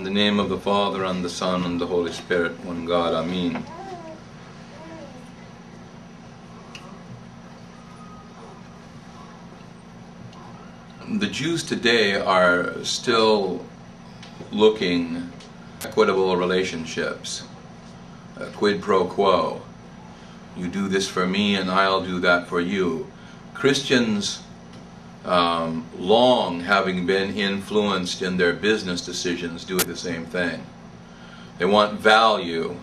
In the name of the Father, and the Son, and the Holy Spirit, one God, Amen. The Jews today are still looking at equitable relationships, quid pro quo. You do this for me and I'll do that for you. Christians, long having been influenced in their business decisions, do the same thing. They want value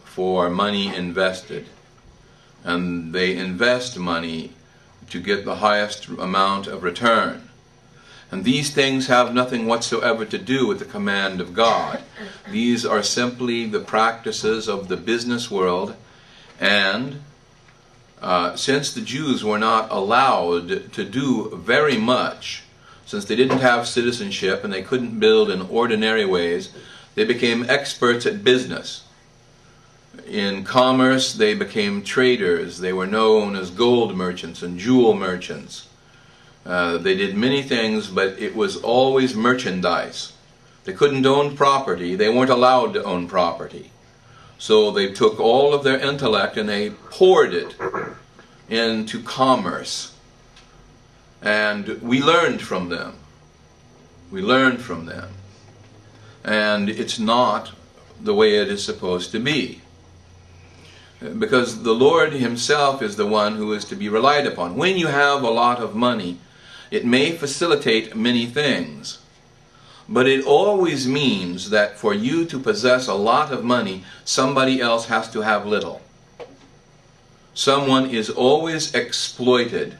for money invested, and they invest money to get the highest amount of return. And these things have nothing whatsoever to do with the command of God. These are simply the practices of the business world, and since the Jews were not allowed to do very much, since they didn't have citizenship and they couldn't build in ordinary ways, they became experts at business. In commerce, they became traders. They were known as gold merchants and jewel merchants. They did many things, but it was always merchandise. They couldn't own property. They weren't allowed to own property. So they took all of their intellect and they poured it into commerce. And we learned from them. We learned from them. And it's not the way it is supposed to be. Because the Lord Himself is the one who is to be relied upon. When you have a lot of money, it may facilitate many things. But it always means that for you to possess a lot of money, somebody else has to have little. Someone is always exploited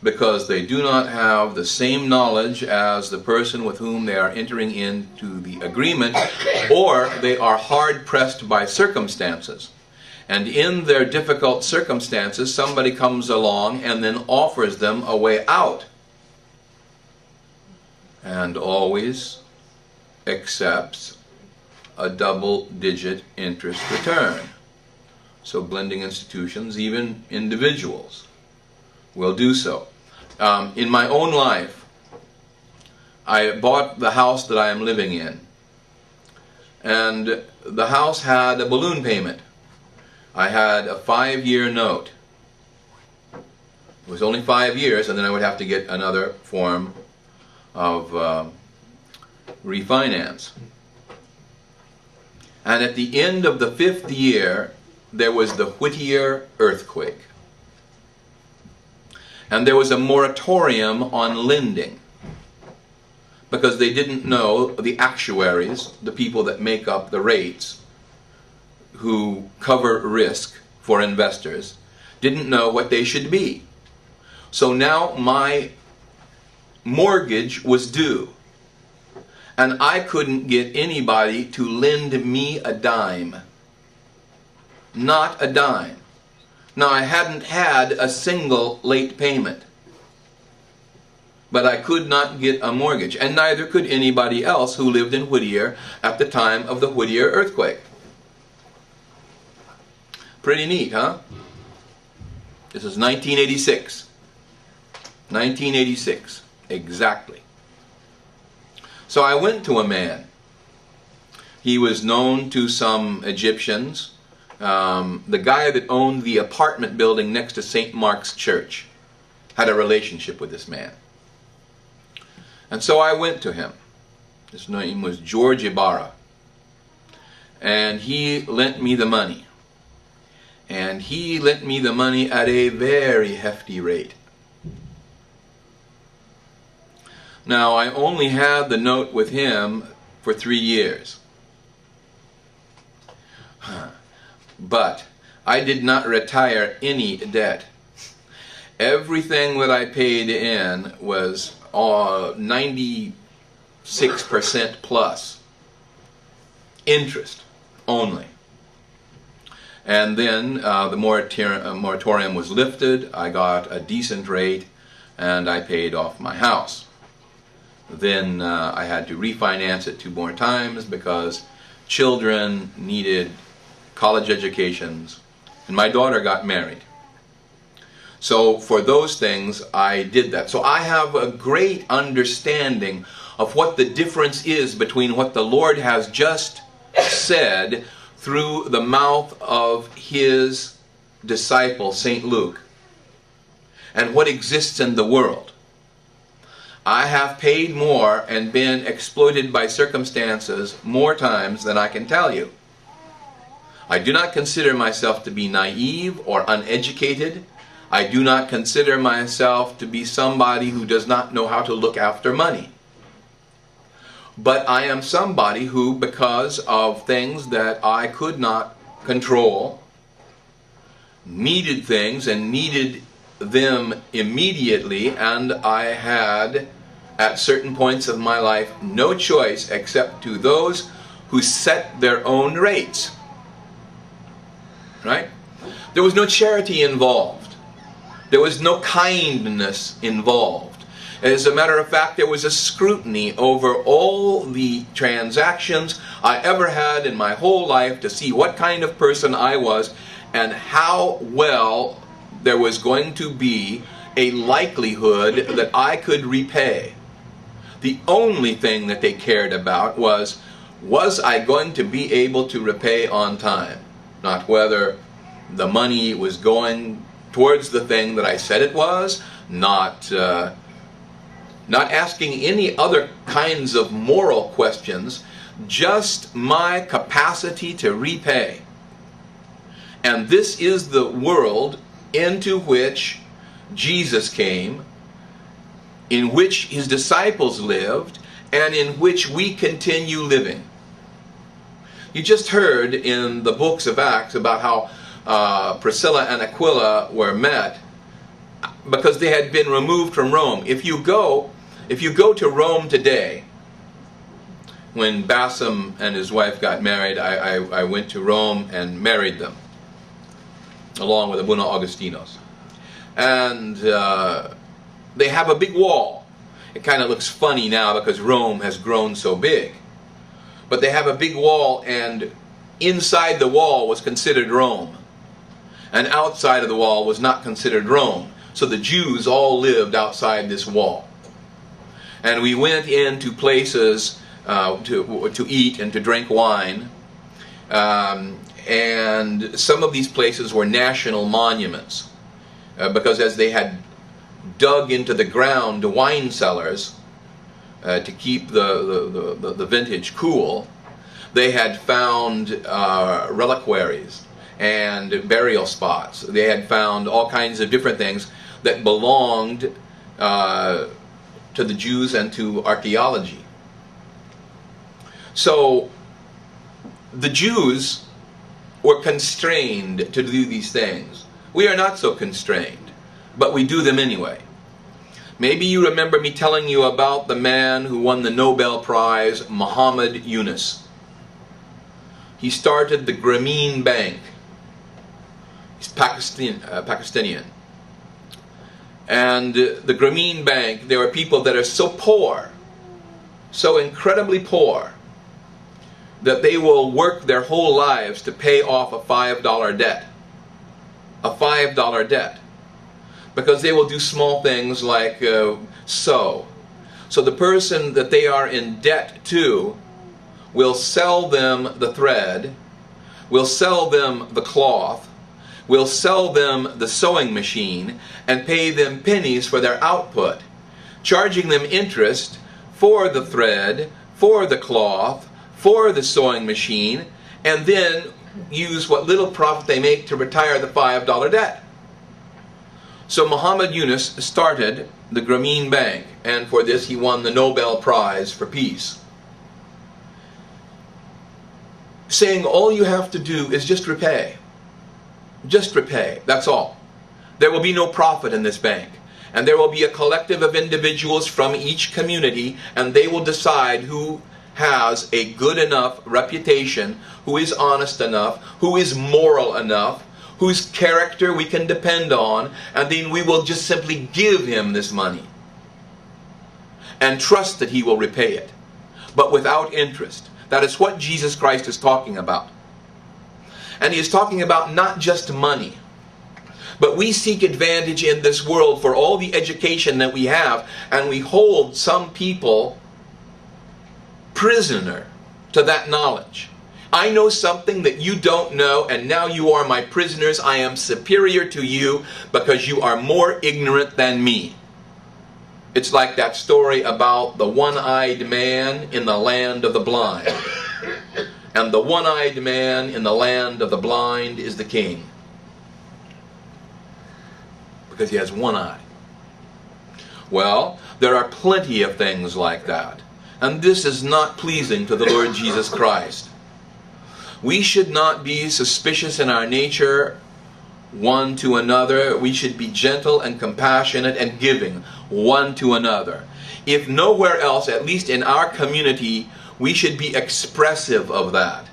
because they do not have the same knowledge as the person with whom they are entering into the agreement, or they are hard-pressed by circumstances. And in their difficult circumstances, somebody comes along and then offers them a way out. And always accepts a double-digit interest return. So blending institutions, even individuals, will do so. In my own life, I bought the house that I am living in. And the house had a balloon payment. I had a 5-year note. It was only 5 years, and then I would have to get another form of refinance. And at the end of the 5th year, there was the Whittier earthquake. And there was a moratorium on lending, because they didn't know, the actuaries, the people that make up the rates, who cover risk for investors, didn't know what they should be. So now my mortgage was due, and I couldn't get anybody to lend me a dime. Not a dime. Now, I hadn't had a single late payment, but I could not get a mortgage, and neither could anybody else who lived in Whittier at the time of the Whittier earthquake. Pretty neat, huh? This is 1986. 1986, exactly. So I went to a man. He was known to some Egyptians. The guy that owned the apartment building next to St. Mark's Church had a relationship with this man. And so I went to him. His name was George Ibarra. And he lent me the money. And he lent me the money at a very hefty rate. Now, I only had the note with him for 3 years. But I did not retire any debt. Everything that I paid in was 96% plus. Interest only. And then the moratorium was lifted. I got a decent rate, and I paid off my house. Then I had to refinance it 2 more times because children needed college educations, and my daughter got married. So for those things, I did that. So I have a great understanding of what the difference is between what the Lord has just said through the mouth of his disciple, St. Luke, and what exists in the world. I have paid more and been exploited by circumstances more times than I can tell you. I do not consider myself to be naive or uneducated. I do not consider myself to be somebody who does not know how to look after money. But I am somebody who, because of things that I could not control, needed things and needed them immediately, and I had, at certain points of my life, no choice except to those who set their own rates. Right? There was no charity involved. There was no kindness involved. As a matter of fact, there was a scrutiny over all the transactions I ever had in my whole life to see what kind of person I was and how well there was going to be a likelihood that I could repay. The only thing that they cared about was I going to be able to repay on time? Not whether the money was going towards the thing that I said it was, not asking any other kinds of moral questions, just my capacity to repay. And this is the world into which Jesus came, in which his disciples lived, and in which we continue living. You just heard in the books of Acts about how Priscilla and Aquila were met because they had been removed from Rome. If you go to Rome today, when Bassam and his wife got married, I went to Rome and married them, along with Abuna Augustinos. And they have a big wall. It kind of looks funny now because Rome has grown so big. But they have a big wall, and inside the wall was considered Rome. And outside of the wall was not considered Rome. So the Jews all lived outside this wall. And we went into places to eat and to drink wine. And some of these places were national monuments. Because as they had dug into the ground wine cellars to keep the vintage cool, they had found reliquaries and burial spots. They had found all kinds of different things that belonged to the Jews and to archaeology. So the Jews were constrained to do these things. We are not so constrained, but we do them anyway. Maybe you remember me telling you about the man who won the Nobel Prize, Muhammad Yunus. He started the Grameen Bank. He's Pakistani. And the Grameen Bank, there are people that are so poor, so incredibly poor, that they will work their whole lives to pay off a $5 debt. A $5 debt. Because they will do small things like sew. So the person that they are in debt to will sell them the thread, will sell them the cloth, will sell them the sewing machine, and pay them pennies for their output, charging them interest for the thread, for the cloth, for the sewing machine, and then use what little profit they make to retire the $5 debt. So Muhammad Yunus started the Grameen Bank, and for this he won the Nobel Prize for Peace. Saying all you have to do is just repay. Just repay, that's all. There will be no profit in this bank. And there will be a collective of individuals from each community, and they will decide who has a good enough reputation, who is honest enough, who is moral enough, whose character we can depend on, and then we will just simply give him this money and trust that he will repay it, but without interest. That is what Jesus Christ is talking about. And he is talking about not just money, but we seek advantage in this world for all the education that we have, and we hold some people prisoner to that knowledge. I know something that you don't know, and now you are my prisoners. I am superior to you because you are more ignorant than me. It's like that story about the one-eyed man in the land of the blind. And the one-eyed man in the land of the blind is the king. Because he has one eye. Well, there are plenty of things like that. And this is not pleasing to the Lord Jesus Christ. We should not be suspicious in our nature one to another. We should be gentle and compassionate and giving one to another. If nowhere else, at least in our community, we should be expressive of that.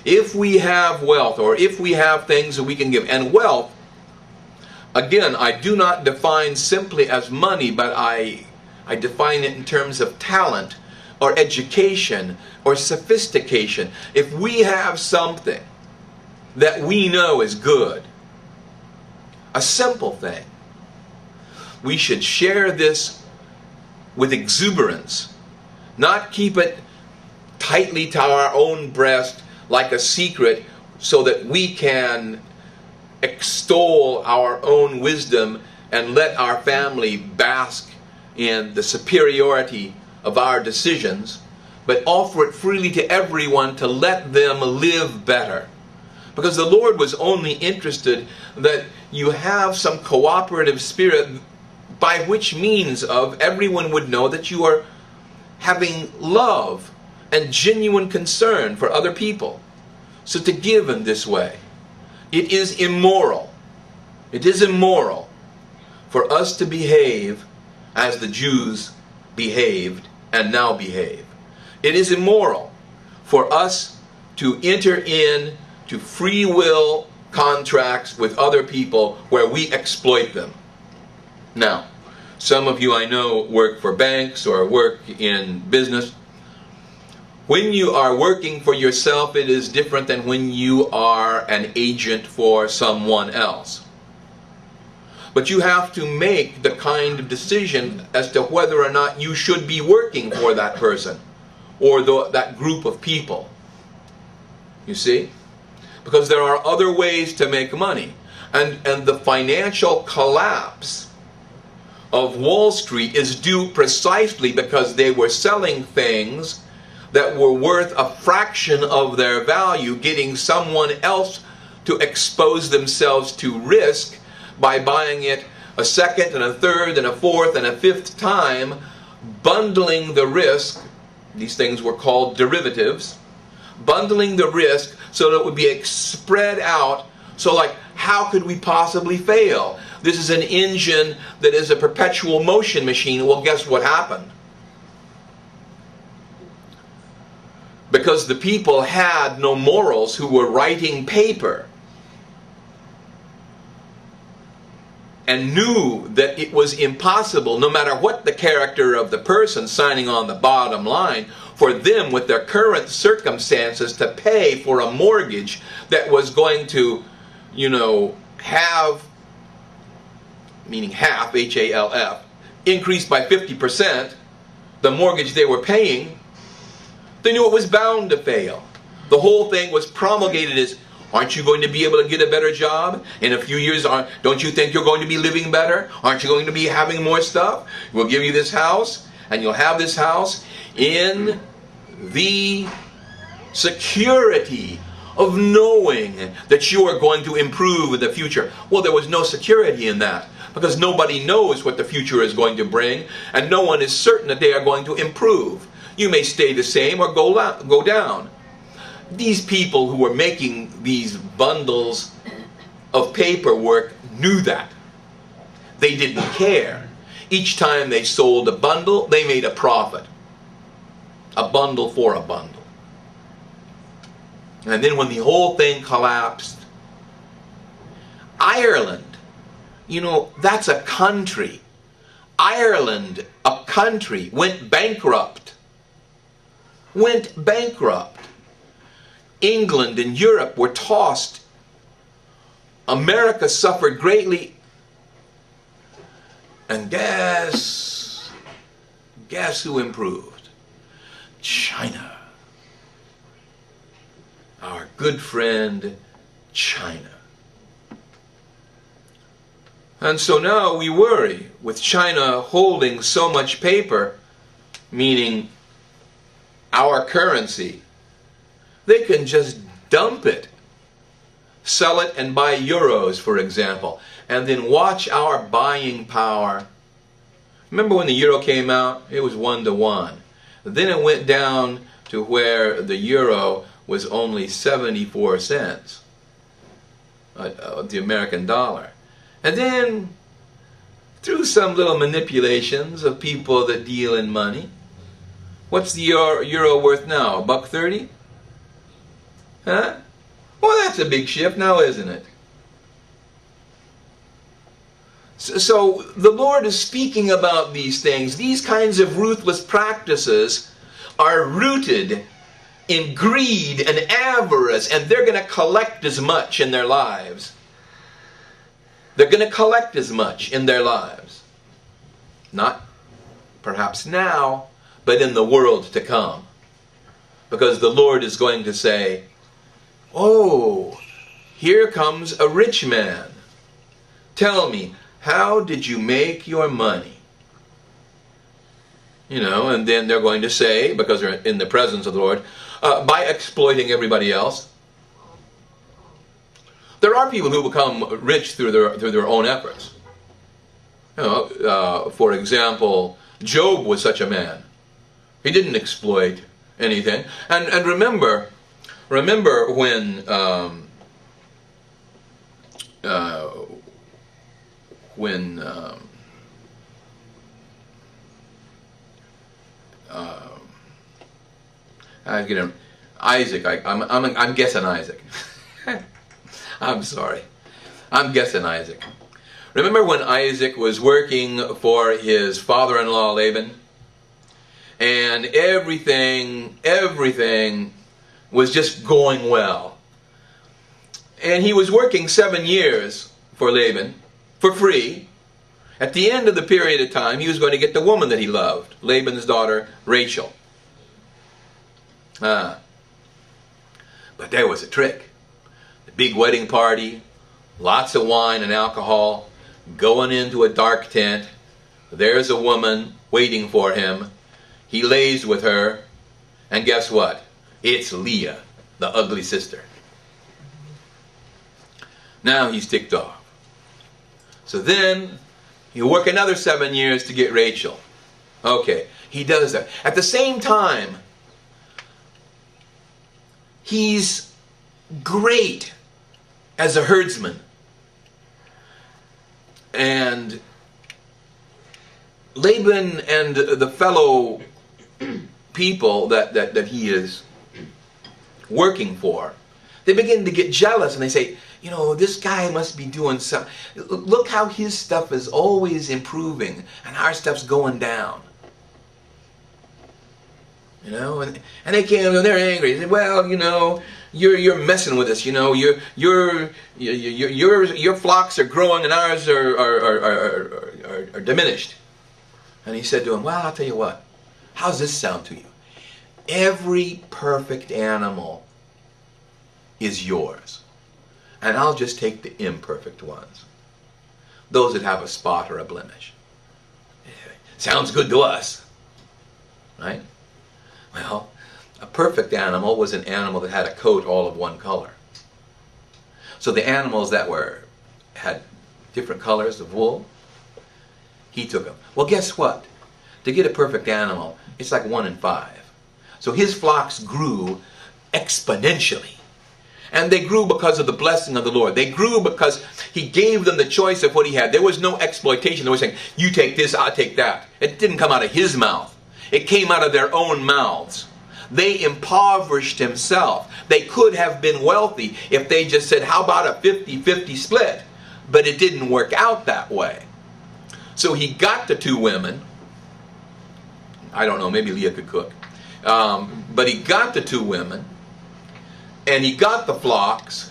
If we have wealth, or if we have things that we can give, and wealth, again, I do not define simply as money, but I define it in terms of talent, or education, or sophistication. If we have something that we know is good, a simple thing, we should share this with exuberance, not keep it tightly to our own breast like a secret so that we can extol our own wisdom and let our family bask in the superiority of our decisions, but offer it freely to everyone to let them live better. Because the Lord was only interested that you have some cooperative spirit by which means of everyone would know that you are having love and genuine concern for other people. So to give in this way, it is immoral. It is immoral for us to behave as the Jews behaved and now behave. It is immoral for us to enter in to free will contracts with other people where we exploit them. Now, some of you I know work for banks or work in business. When you are working for yourself, it is different than when you are an agent for someone else. But you have to make the kind of decision as to whether or not you should be working for that person or that group of people. You see? Because there are other ways to make money. And the financial collapse of Wall Street is due precisely because they were selling things that were worth a fraction of their value, getting someone else to expose themselves to risk by buying it a second and a third and a fourth and a fifth time, bundling the risk. These things were called derivatives. Bundling the risk so that it would be spread out. So like, how could we possibly fail? This is an engine that is a perpetual motion machine. Well, guess what happened? Because the people had no morals who were writing paper and knew that it was impossible, no matter what the character of the person signing on the bottom line, for them with their current circumstances to pay for a mortgage that was going to, have, meaning half, H-A-L-F, increased by 50%, the mortgage they were paying. They knew it was bound to fail. The whole thing was promulgated as, aren't you going to be able to get a better job? In a few years, don't you think you're going to be living better? Aren't you going to be having more stuff? We'll give you this house, and you'll have this house in the security of knowing that you are going to improve in the future. Well, there was no security in that, because nobody knows what the future is going to bring, and no one is certain that they are going to improve. You may stay the same or go down. These people who were making these bundles of paperwork knew that. They didn't care. Each time they sold a bundle, they made a profit. A bundle for a bundle. And then when the whole thing collapsed, Ireland, that's a country. Ireland, a country, went bankrupt. Went bankrupt. England and Europe were tossed. America suffered greatly. And guess who improved? China. Our good friend China. And so now we worry with China holding so much paper, meaning our currency. They can just dump it, sell it and buy euros, for example, and then watch our buying power. Remember when the euro came out? It was 1-to-1. Then it went down to where the euro was only 74 cents, the American dollar. And then, through some little manipulations of people that deal in money, what's the euro worth now? $1.30? Huh? Well, that's a big shift now, isn't it? So the Lord is speaking about these things. These kinds of ruthless practices are rooted in greed and avarice, and they're going to collect as much in their lives. They're going to collect as much in their lives. Not perhaps now, but in the world to come. Because the Lord is going to say, oh, here comes a rich man. Tell me, how did you make your money? You know, and then they're going to say, because they're in the presence of the Lord, by exploiting everybody else. There are people who become rich through their own efforts. You know, for example, Job was such a man. He didn't exploit anything. And remember when I get him, Isaac. I'm guessing Isaac. I'm sorry. I'm guessing Isaac. Remember when Isaac was working for his father-in-law Laban? And everything was just going well. And he was working 7 years for Laban, for free. At the end of the period of time, he was going to get the woman that he loved, Laban's daughter, Rachel. But there was a trick. The big wedding party, lots of wine and alcohol, going into a dark tent. There's a woman waiting for him. He lays with her, and guess what? It's Leah, the ugly sister. Now he's ticked off. So then, he'll work another 7 years to get Rachel. Okay, he does that. At the same time, he's great as a herdsman. And Laban and the fellow people that he is working for, they begin to get jealous and they say, you know, this guy must be doing something. Look how his stuff is always improving and our stuff's going down. You know, and they came and they're angry. They say, well, you know, you're messing with us. You know, your flocks are growing and ours are diminished. And he said to him, well, I'll tell you what. How's this sound to you? Every perfect animal is yours. And I'll just take the imperfect ones. Those that have a spot or a blemish. Sounds good to us. Right? Well, a perfect animal was an animal that had a coat all of one color. So the animals that had different colors of wool, he took them. Well, guess what? To get a perfect animal, it's like 1 in 5. So his flocks grew exponentially. And they grew because of the blessing of the Lord. They grew because he gave them the choice of what he had. There was no exploitation. They were saying, you take this, I'll take that. It didn't come out of his mouth. It came out of their own mouths. They impoverished himself. They could have been wealthy if they just said, how about a 50-50 split? But it didn't work out that way. So he got the 2 women. I don't know, maybe Leah could cook. But he got the 2 women. And he got the flocks.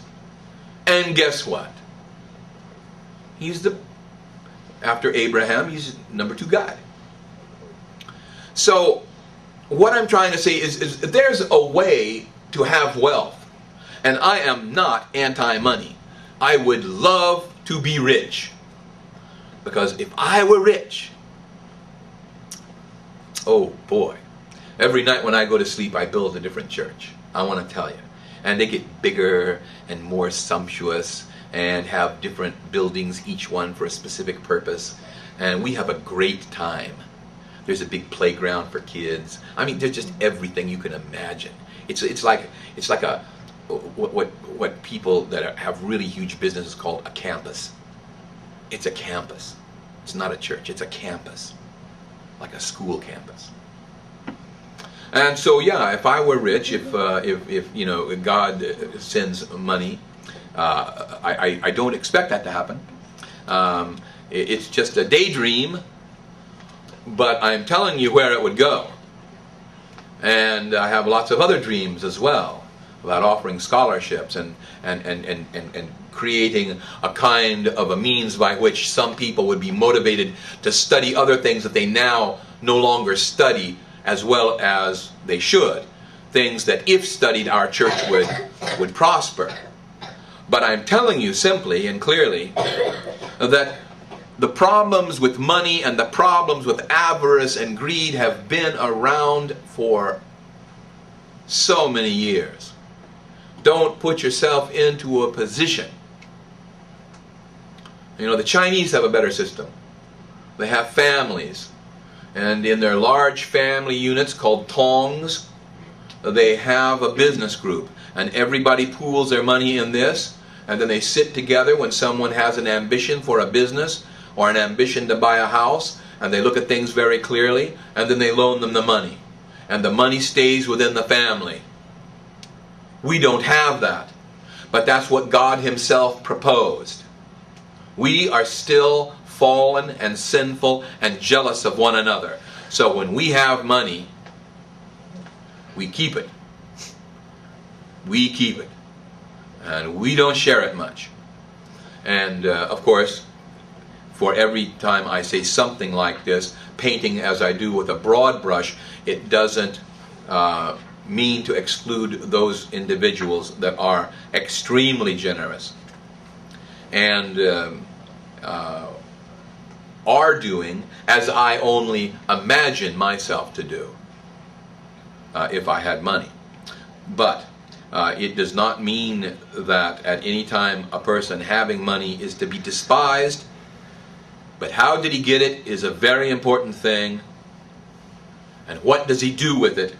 And guess what? After Abraham, he's number 2 guy. So what I'm trying to say is there's a way to have wealth. And I am not anti-money. I would love to be rich. Because if I were rich, oh boy, every night when I go to sleep, I build a different church. I want to tell you. And they get bigger and more sumptuous and have different buildings, each one for a specific purpose. And we have a great time. There's a big playground for kids. I mean, there's just everything you can imagine. It's like a what people that have really huge businesses call a campus. It's a campus. It's not a church. It's a campus, like a school campus. And so, yeah, if I were rich, if you know, God sends money, I don't expect that to happen. It's just a daydream, but I'm telling you where it would go. And I have lots of other dreams as well about offering scholarships and creating a kind of a means by which some people would be motivated to study other things that they now no longer study as well as they should. Things that if studied our church would prosper. But I'm telling you simply and clearly that the problems with money and the problems with avarice and greed have been around for so many years. Don't put yourself into a position. You know, the Chinese have a better system. They have families. And in their large family units called tongs, they have a business group. And everybody pools their money in this. And then they sit together when someone has an ambition for a business or an ambition to buy a house. And they look at things very clearly. And then they loan them the money. And the money stays within the family. We don't have that. But that's what God Himself proposed. We are still fallen and sinful and jealous of one another. So when we have money, we keep it. We keep it. And we don't share it much. And of course, for every time I say something like this, painting as I do with a broad brush, it doesn't mean to exclude those individuals that are extremely generous and are doing as I only imagine myself to do if I had money. But it does not mean that at any time a person having money is to be despised. But how did he get it is a very important thing. And what does he do with it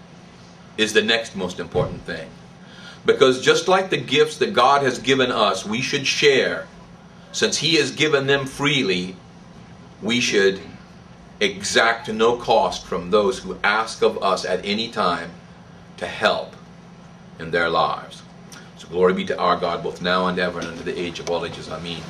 is the next most important thing. Because just like the gifts that God has given us, we should share. Since He has given them freely, we should exact no cost from those who ask of us at any time to help in their lives. So glory be to our God both now and ever and unto the age of all ages. Amen.